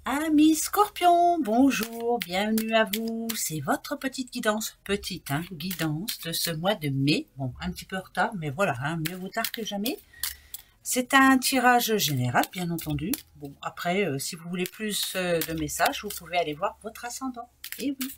Amis Scorpions, bonjour, bienvenue à vous. C'est votre petite guidance, guidance de ce mois de mai. Bon, un petit peu en retard, mais voilà, mieux vaut tard que jamais. C'est un tirage général, bien entendu. Bon, après, si vous voulez plus de messages, vous pouvez aller voir votre ascendant. Et oui.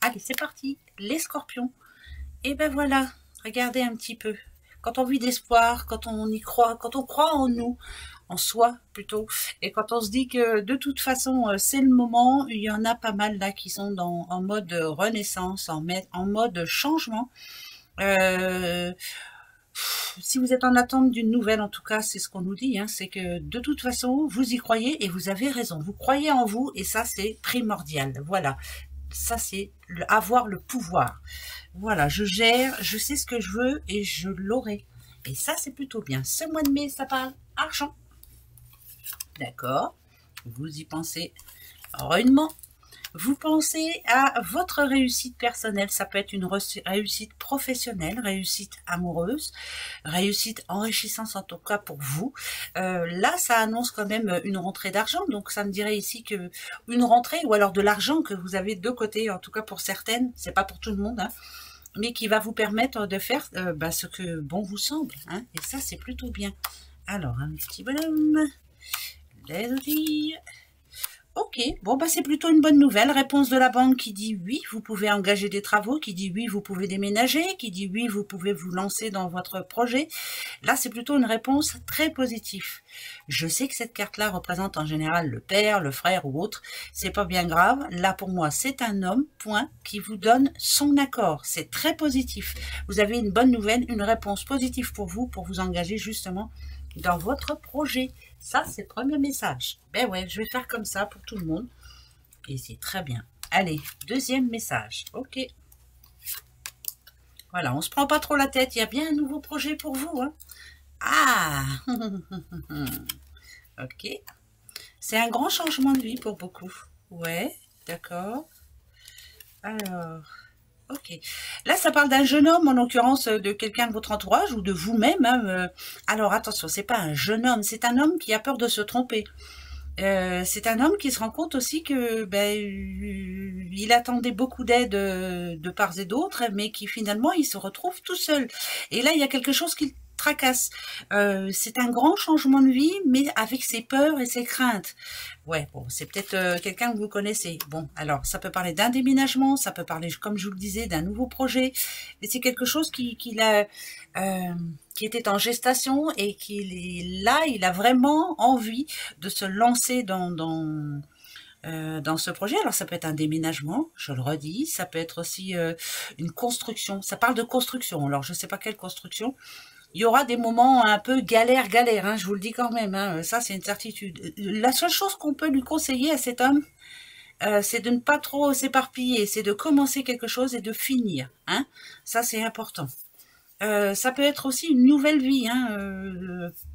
Allez, c'est parti, les Scorpions. Et ben voilà, regardez un petit peu. Quand on vit d'espoir, quand on y croit, quand on croit en nous, en soi plutôt, et quand on se dit que de toute façon c'est le moment, il y en a pas mal là qui sont en mode renaissance, en mode changement. Si vous êtes en attente d'une nouvelle, en tout cas c'est ce qu'on nous dit, c'est que de toute façon vous y croyez et vous avez raison, vous croyez en vous et ça c'est primordial, voilà. Ça c'est avoir le pouvoir. Voilà, je gère, je sais ce que je veux et je l'aurai. Et ça, c'est plutôt bien. Ce mois de mai, ça parle argent. D'accord. Vous y pensez rudement. Vous pensez à votre réussite personnelle. Ça peut être une réussite professionnelle, réussite amoureuse, réussite enrichissante en tout cas pour vous. Là, ça annonce quand même une rentrée d'argent. Donc, ça me dirait ici que une rentrée ou alors de l'argent que vous avez de côté, en tout cas pour certaines. C'est pas pour tout le monde, mais qui va vous permettre de faire ce que bon vous semble. Et ça, c'est plutôt bien. Alors, un petit bonhomme. Les filles. Ok, bon c'est plutôt une bonne nouvelle. Réponse de la banque qui dit oui, vous pouvez engager des travaux, qui dit oui, vous pouvez déménager, qui dit oui, vous pouvez vous lancer dans votre projet. Là, c'est plutôt une réponse très positive. Je sais que cette carte-là représente en général le père, le frère ou autre. C'est pas bien grave. Là, pour moi, c'est un homme, point, qui vous donne son accord. C'est très positif. Vous avez une bonne nouvelle, une réponse positive pour vous engager justement dans votre projet. Ça, c'est le premier message. Ben ouais, je vais faire comme ça pour tout le monde. Et c'est très bien. Allez, deuxième message. Ok. Voilà, on se prend pas trop la tête. Il y a bien un nouveau projet pour vous. Ah ok. C'est un grand changement de vie pour beaucoup. Ouais, d'accord. Alors, ok. Là, ça parle d'un jeune homme, en l'occurrence de quelqu'un de votre entourage ou de vous-même. Alors, attention, c'est pas un jeune homme, c'est un homme qui a peur de se tromper. C'est un homme qui se rend compte aussi que il attendait beaucoup d'aide de part et d'autre, mais qui finalement il se retrouve tout seul. Et là, il y a quelque chose qui le tracasse. C'est un grand changement de vie, mais avec ses peurs et ses craintes. Ouais, bon, c'est peut-être quelqu'un que vous connaissez. Bon, alors ça peut parler d'un déménagement, ça peut parler, comme je vous le disais, d'un nouveau projet, mais c'est quelque chose qui était en gestation et il a vraiment envie de se lancer dans ce projet. Alors ça peut être un déménagement, je le redis, ça peut être aussi une construction. Ça parle de construction. Alors je sais pas quelle construction. Il y aura des moments un peu galère, je vous le dis quand même. Ça c'est une certitude. La seule chose qu'on peut lui conseiller à cet homme, c'est de ne pas trop s'éparpiller, c'est de commencer quelque chose et de finir. Ça c'est important. Ça peut être aussi une nouvelle vie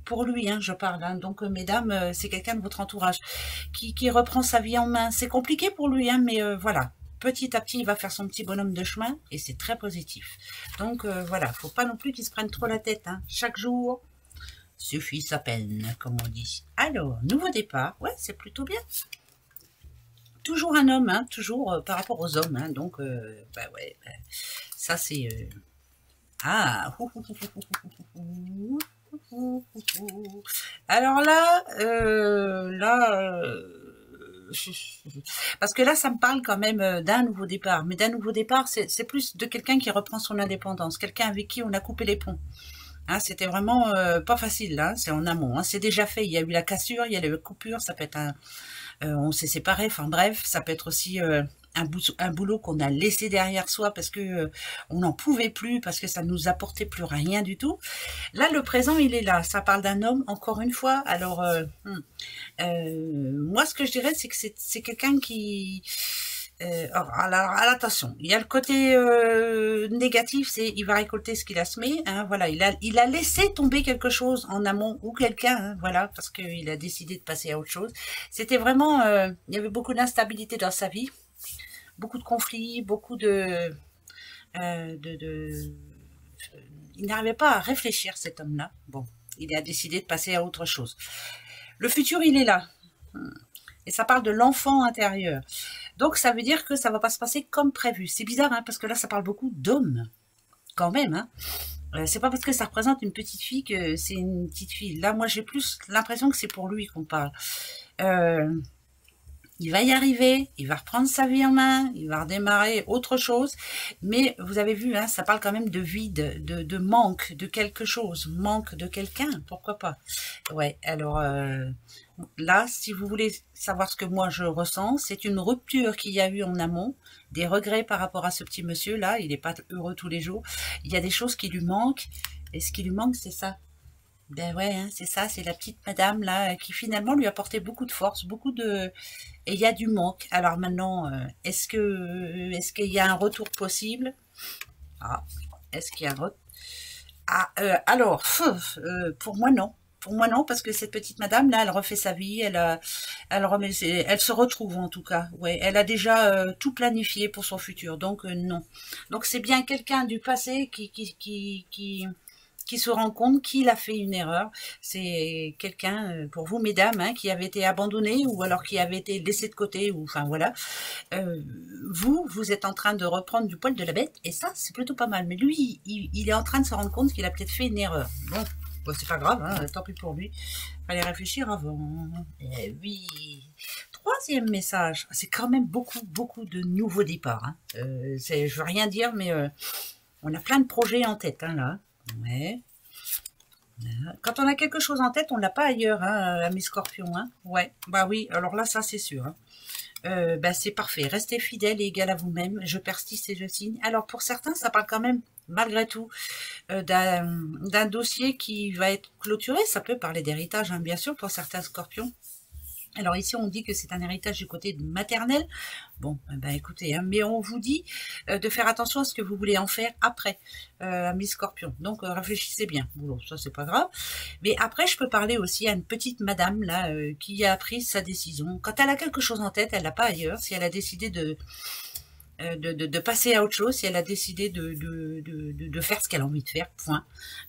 pour lui, je parle. Donc, mesdames, c'est quelqu'un de votre entourage qui reprend sa vie en main. C'est compliqué pour lui, mais voilà. Petit à petit, il va faire son petit bonhomme de chemin et c'est très positif. Donc, voilà, faut pas non plus qu'il se prenne trop la tête. Chaque jour suffit sa peine, comme on dit. Alors, nouveau départ. Ouais, c'est plutôt bien. Toujours un homme, toujours par rapport aux hommes. Donc, ça c'est... Ah, alors parce que là, ça me parle quand même d'un nouveau départ. Mais d'un nouveau départ, c'est plus de quelqu'un qui reprend son indépendance, quelqu'un avec qui on a coupé les ponts. C'était vraiment pas facile, c'est en amont. C'est déjà fait, il y a eu la cassure, il y a eu la coupure, ça peut être on s'est séparés, enfin bref, ça peut être aussi un boulot qu'on a laissé derrière soi parce que on n'en pouvait plus, parce que ça ne nous apportait plus rien du tout. Là, le présent, il est là. Ça parle d'un homme, encore une fois. Alors, moi, ce que je dirais, c'est que c'est quelqu'un qui... alors, attention, il y a le côté négatif, c'est il va récolter ce qu'il a semé. Voilà, il a laissé tomber quelque chose en amont ou quelqu'un, voilà, parce qu'il a décidé de passer à autre chose. C'était vraiment, il y avait beaucoup d'instabilité dans sa vie, beaucoup de conflits, beaucoup il n'arrivait pas à réfléchir, cet homme-là. Bon, il a décidé de passer à autre chose. Le futur, il est là. Et ça parle de l'enfant intérieur. Donc, ça veut dire que ça va pas se passer comme prévu. C'est bizarre, hein, parce que là, ça parle beaucoup d'hommes, quand même. Hein. C'est pas parce que ça représente une petite fille que c'est une petite fille. Là, moi, j'ai plus l'impression que c'est pour lui qu'on parle. Il va y arriver, il va reprendre sa vie en main, il va redémarrer autre chose. Mais vous avez vu, hein, ça parle quand même de vide, de manque de quelque chose, manque de quelqu'un, pourquoi pas. Ouais, alors là, si vous voulez savoir ce que moi je ressens, c'est une rupture qu'il y a eu en amont, des regrets par rapport à ce petit monsieur-là, il n'est pas heureux tous les jours. Il y a des choses qui lui manquent, et ce qui lui manque, c'est ça. Ben ouais, hein, c'est ça, c'est la petite madame là qui finalement lui apportait beaucoup de force, beaucoup de... Et il y a du manque. Alors maintenant, est-ce qu'il y a un retour possible? Ah, est-ce qu'il y a un retour? Ah, alors, pour moi non. Pour moi non, parce que cette petite madame là, elle refait sa vie, elle se retrouve en tout cas. Ouais, elle a déjà tout planifié pour son futur, donc non. Donc c'est bien quelqu'un du passé qui se rend compte qu'il a fait une erreur. C'est quelqu'un, pour vous, mesdames, hein, qui avait été abandonné ou alors qui avait été laissé de côté, ou enfin voilà. Vous êtes en train de reprendre du poil de la bête, et ça, c'est plutôt pas mal. Mais lui, il est en train de se rendre compte qu'il a peut-être fait une erreur. Bon, bah, c'est pas grave, hein, tant pis pour lui. Fallait réfléchir avant. Eh oui. Troisième message, c'est quand même beaucoup de nouveaux départs. Hein. Je veux rien dire, mais on a plein de projets en tête, hein, là. Ouais. Quand on a quelque chose en tête, on ne l'a pas ailleurs, hein, à mes scorpions. Hein. Ouais, bah oui, alors là, ça c'est sûr. Hein. Bah, c'est parfait. Restez fidèle et égal à vous-même. Je persiste et je signe. Alors pour certains, ça parle quand même, malgré tout, d'un dossier qui va être clôturé. Ça peut parler d'héritage, hein, bien sûr, pour certains scorpions. Alors ici, on dit que c'est un héritage du côté maternel. Bon, ben écoutez, hein, mais on vous dit de faire attention à ce que vous voulez en faire après, mes scorpions. Donc réfléchissez bien. Bon, ça c'est pas grave. Mais après, je peux parler aussi à une petite madame là qui a pris sa décision. Quand elle a quelque chose en tête, elle l'a pas ailleurs. Si elle a décidé de passer à autre chose, si elle a décidé de faire ce qu'elle a envie de faire, point.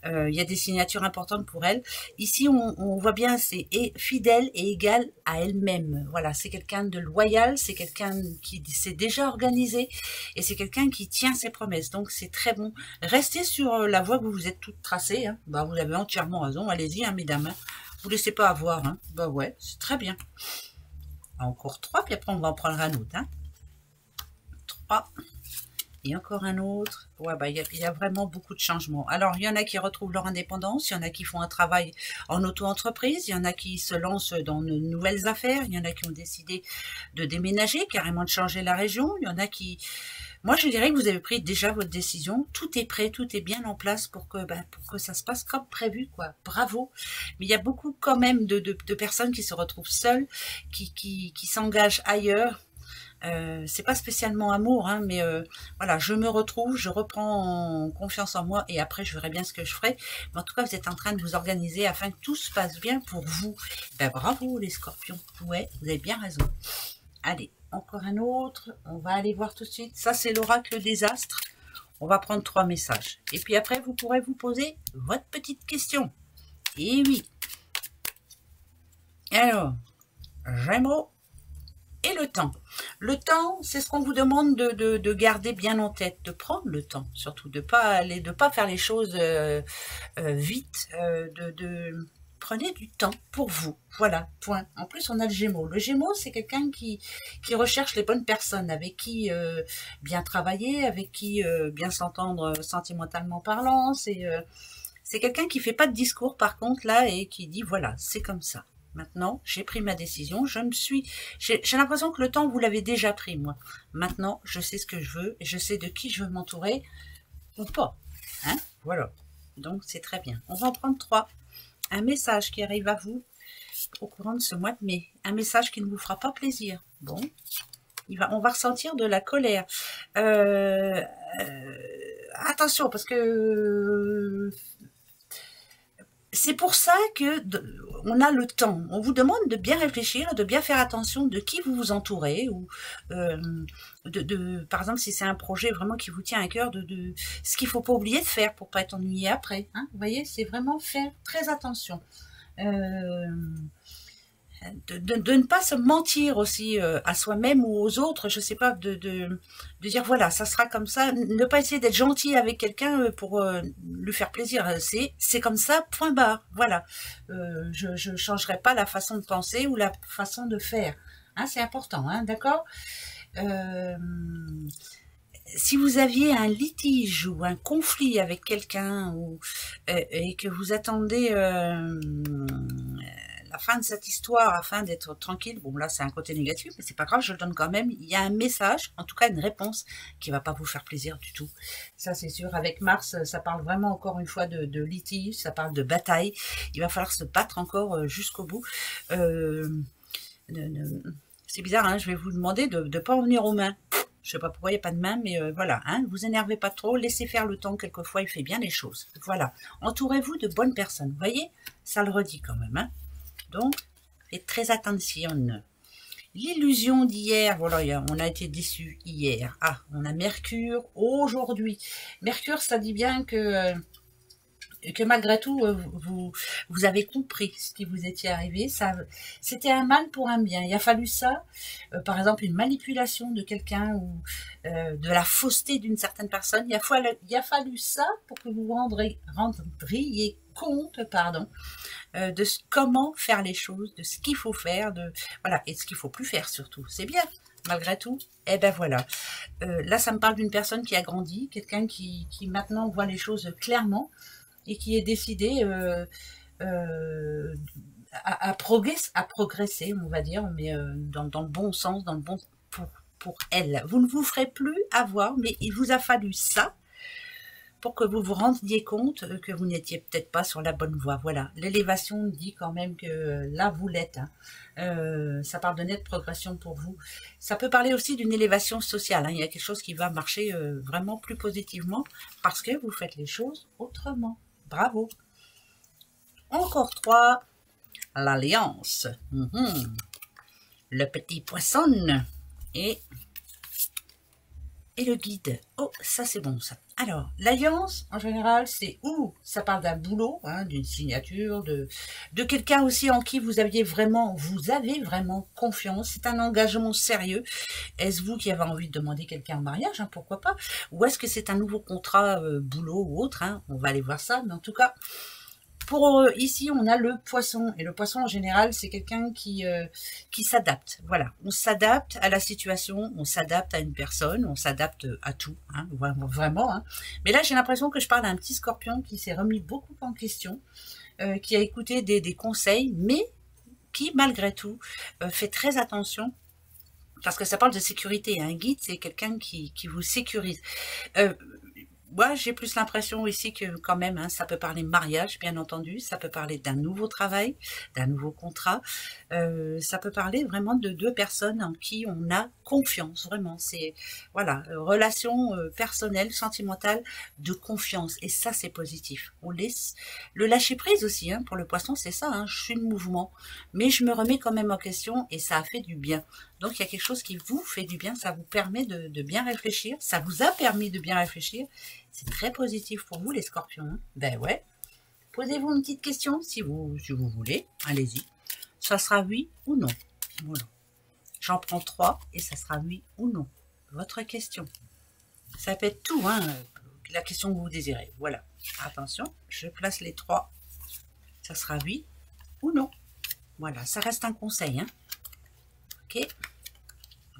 Il y a des signatures importantes pour elle. Ici, on voit bien, c'est fidèle et égal à elle-même. Voilà, c'est quelqu'un de loyal, c'est quelqu'un qui s'est déjà organisé, et c'est quelqu'un qui tient ses promesses. Donc, c'est très bon. Restez sur la voie que vous vous êtes toutes tracées. Hein. Bah, vous avez entièrement raison. Allez-y, hein, mesdames. Hein. Vous ne laissez pas avoir. Hein. Bah ouais, c'est très bien. Encore 3, puis après, on va en prendre un autre. Hein. 3 et encore un autre. Ouais, bah, il y a vraiment beaucoup de changements. Alors, il y en a qui retrouvent leur indépendance, il y en a qui font un travail en auto-entreprise, il y en a qui se lancent dans de nouvelles affaires, il y en a qui ont décidé de déménager, carrément de changer la région, il y en a qui... Moi, je dirais que vous avez pris déjà votre décision, tout est prêt, tout est bien en place pour que ça se passe comme prévu, quoi. Bravo. Mais il y a beaucoup quand même de personnes qui se retrouvent seules, qui s'engagent ailleurs. C'est pas spécialement amour, hein, mais voilà, je me retrouve, je reprends confiance en moi et après je verrai bien ce que je ferai. Mais en tout cas, vous êtes en train de vous organiser afin que tout se passe bien pour vous. Ben, bravo les scorpions, ouais, vous avez bien raison. Allez, encore un autre, on va aller voir tout de suite. Ça, c'est l'oracle des astres. On va prendre 3 messages. Et puis après, vous pourrez vous poser votre petite question. Et oui. Alors, Gémeaux. Et le temps. Le temps, c'est ce qu'on vous demande de garder bien en tête, de prendre le temps, surtout de pas faire les choses vite, prenez du temps pour vous. Voilà, point. En plus, on a le Gémeaux. Le Gémeaux, c'est quelqu'un qui recherche les bonnes personnes, avec qui bien travailler, avec qui bien s'entendre sentimentalement parlant. C'est quelqu'un qui fait pas de discours, par contre, là, et qui dit, voilà, c'est comme ça. Maintenant, j'ai pris ma décision, j'ai l'impression que le temps, vous l'avez déjà pris, moi. Maintenant, je sais ce que je veux, et je sais de qui je veux m'entourer, ou pas. Hein? Voilà. Donc, c'est très bien. On va en prendre 3. Un message qui arrive à vous au courant de ce mois de mai. Un message qui ne vous fera pas plaisir. Bon. On va ressentir de la colère. Attention, parce que... C'est pour ça que on a le temps. On vous demande de bien réfléchir, de bien faire attention de qui vous vous entourez, ou par exemple, si c'est un projet vraiment qui vous tient à cœur, de ce qu'il faut pas oublier de faire pour pas être ennuyé après. Hein, vous voyez, c'est vraiment faire très attention. de ne pas se mentir aussi à soi-même ou aux autres, je sais pas, de dire voilà, ça sera comme ça, ne pas essayer d'être gentil avec quelqu'un pour lui faire plaisir, c'est comme ça, point barre, voilà. Je changerai pas la façon de penser ou la façon de faire, hein, c'est important, hein, d'accord. Si vous aviez un litige ou un conflit avec quelqu'un et que vous attendez la fin de cette histoire afin d'être tranquille, bon là c'est un côté négatif, mais c'est pas grave, je le donne quand même, il y a un message, en tout cas une réponse qui va pas vous faire plaisir du tout, ça c'est sûr. Avec Mars, ça parle vraiment encore une fois de litige, ça parle de bataille, il va falloir se battre encore jusqu'au bout. C'est bizarre, hein, je vais vous demander de ne pas en venir aux mains. Je sais pas pourquoi il n'y a pas de main, mais voilà, hein, vous énervez pas trop, laissez faire le temps, quelquefois il fait bien les choses. Voilà, entourez-vous de bonnes personnes, vous voyez, ça le redit quand même, hein. Donc, faites très attention. L'illusion d'hier, voilà, on a été déçus hier. Ah, on a Mercure aujourd'hui. Mercure, ça dit bien que malgré tout, vous avez compris ce qui vous était arrivé. C'était un mal pour un bien. Il a fallu ça, par exemple, une manipulation de quelqu'un ou de la fausseté d'une certaine personne. Il a fallu ça pour que vous rendriez compte, pardon, de comment faire les choses, de ce qu'il faut faire, voilà, et de ce qu'il faut plus faire surtout. C'est bien, malgré tout. Et ben voilà. Là, ça me parle d'une personne qui a grandi, quelqu'un qui maintenant voit les choses clairement et qui est décidé à progresser, on va dire, mais dans le bon sens, dans le bon pour elle. Vous ne vous ferez plus avoir, mais il vous a fallu ça pour que vous vous rendiez compte que vous n'étiez peut-être pas sur la bonne voie. Voilà, l'élévation dit quand même que là, vous l'êtes. Hein. Ça parle de nette progression pour vous. Ça peut parler aussi d'une élévation sociale. Hein. Il y a quelque chose qui va marcher vraiment plus positivement parce que vous faites les choses autrement. Bravo. Encore 3. L'alliance. Le petit poisson. Et le guide. Oh, ça c'est bon ça. Alors, l'alliance, en général, c'est où ça parle d'un boulot, hein, d'une signature, de quelqu'un aussi en qui vous avez vraiment confiance. C'est un engagement sérieux. Est-ce vous qui avez envie de demander quelqu'un en mariage, hein, pourquoi pas? Ou est-ce que c'est un nouveau contrat, boulot ou autre, hein, on va aller voir ça, mais en tout cas, pour ici, on a le poisson. Et le poisson, en général, c'est quelqu'un qui s'adapte. Voilà, on s'adapte à la situation, on s'adapte à une personne, on s'adapte à tout, hein, vraiment. Hein. Mais là, j'ai l'impression que je parle d'un petit scorpion qui s'est remis beaucoup en question, qui a écouté des conseils, mais qui, malgré tout, fait très attention. Parce que ça parle de sécurité. Un guide, c'est quelqu'un qui vous sécurise. Moi, j'ai plus l'impression ici que quand même, hein, ça peut parler mariage, bien entendu, ça peut parler d'un nouveau travail, d'un nouveau contrat, ça peut parler vraiment de deux personnes en qui on a confiance, vraiment, c'est, voilà, relation personnelle, sentimentale, de confiance, et ça, c'est positif. On laisse le lâcher prise aussi, hein, pour le poisson, c'est ça, hein, je suis de mouvement, mais je me remets quand même en question, et ça a fait du bien. Donc, il y a quelque chose qui vous fait du bien, ça vous permet de bien réfléchir, ça vous a permis de bien réfléchir. C'est très positif pour vous, les scorpions. Hein. Ben ouais. Posez-vous une petite question, si vous voulez. Allez-y. Ça sera oui ou non. Voilà. J'en prends 3 et ça sera oui ou non. Votre question. Ça peut être tout, hein, la question que vous désirez. Voilà. Attention, je place les 3. Ça sera oui ou non. Voilà, ça reste un conseil. Hein. Ok.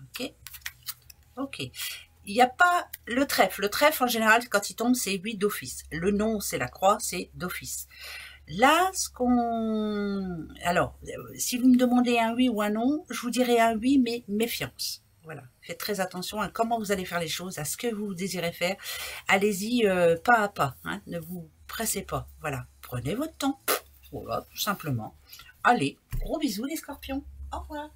Ok. Ok. Il n'y a pas le trèfle. Le trèfle, en général, quand il tombe, c'est oui d'office. Le non, c'est la croix, c'est d'office. Là, alors, si vous me demandez un oui ou un non, je vous dirais un oui, mais méfiance. Voilà. Faites très attention à comment vous allez faire les choses, à ce que vous désirez faire. Allez-y pas à pas. Hein. Ne vous pressez pas. Voilà. Prenez votre temps. Voilà, tout simplement. Allez, gros bisous les scorpions. Au revoir.